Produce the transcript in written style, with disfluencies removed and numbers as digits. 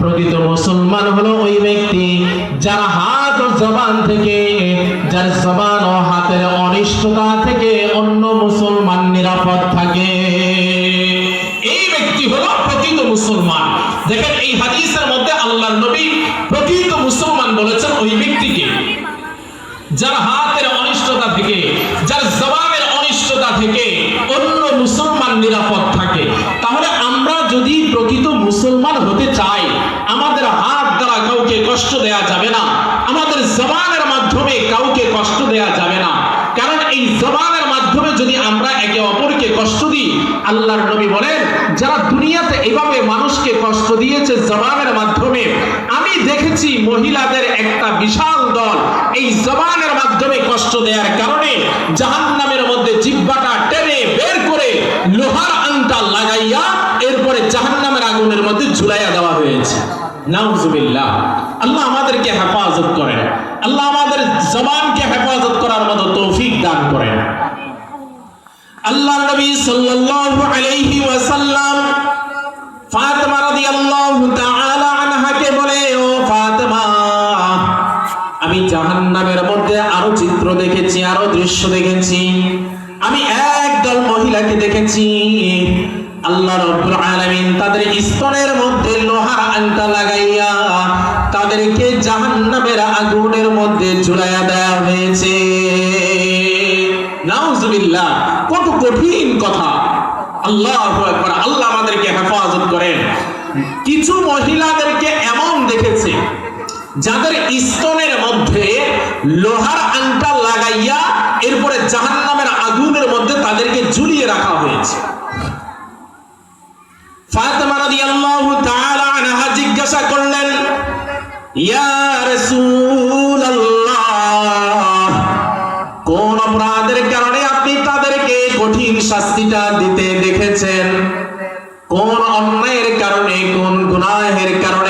প্রকৃত মুসলমান হলো ওই ব্যক্তি যার হাত ও জবান থেকে, যার জবান ও হাতের অনিষ্টতা থেকে অন্য মুসলমান নিরাপদ থাকে, এই ব্যক্তি হলো প্রকৃত মুসলমান। দেখেন এই হাদিসের মধ্যে আল্লাহর নবী প্রকৃত মুসলমান বলেছেন ওই ব্যক্তিকে যার হাতের অনিষ্টতা থেকে, যার জবানের অনিষ্টতা থেকে অন্য মুসলমান নিরাপদ থাকে। তাহলে আমরা যদি প্রকৃত মুসলমান হতে চাই, আমাদের হাত দ্বারা কাউকে কষ্ট দেয়া যাবে না, আমাদের জবানের মাধ্যমে কাউকে কষ্ট দেয়া যাবে না। কারণ এই জবানের মাধ্যমে যদি আমরা একে অপরকে কষ্ট দিই, আল্লাহর নবী বলেন যারা দুনিয়াতে এভাবে মানুষকে কষ্ট দিয়েছে জবানের মাধ্যমে, আমি দেখেছি মহিলাদের একটা বিশাল দল এই জবানের মাধ্যমে কষ্ট দেওয়ার কারণে জাহান্নামের মধ্যে জিহ্বাটা টেনে বের করে লোহার আংটা লাগাইয়া এরপরে জাহান্নামের আগুনের মধ্যে ঝুলাইয়া দেওয়া হয়েছে। নাউজুবিল্লাহ। আল্লাহ আমাদেরকে হেফাজত করেন, আল্লাহ আমাদের জবানকে হেফাজত করার মতো তৌফিক দান করেন। আল্লাহর নবী সাল্লাল্লাহু আলাইহি ওয়াসাল্লাম ফাতেমা রাদিয়াল্লাহু তাআলা আনহাকে বলে, ও ফাতেমা, আমি জাহান্নামের মধ্যে আরো চিত্র দেখেছি, আরো দৃশ্য দেখেছি। আমি একদল মহিলাকে দেখেছি, আল্লাহ রাব্বুল আলামিন তাদের স্তনের মধ্যে লোহার আংটা লাগাইয়া তাদেরকে জাহান্নামের আগুনের মধ্যে ঝুলাইয়া দেওয়া হয়েছে। নাউজুবিল্লাহ। কত কঠিন কথা। আল্লাহু আকবার। আল্লাহ আমাদেরকে হেফাজত করেন। কিছু মহিলাদেরকে এমন দেখেছে যাদের স্তনের মধ্যে লোহার আংটা লাগাইয়া এরপরে জাহান্নামের আগুনের মধ্যে তাদেরকে ঝুলিয়ে রাখা হয়েছে। ফাতেমা রাদিয়াল্লাহু তাআলা আনহা জিজ্ঞাসা করলেন, ইয়া রাসূলুল্লাহ, কোন অপরাধের কারণে আপনি তাদেরকে কঠিন শাস্তিটা দিতে দেখেছেন? কোন অন্যায়ের কারণে, কোন গুনাহের কারণে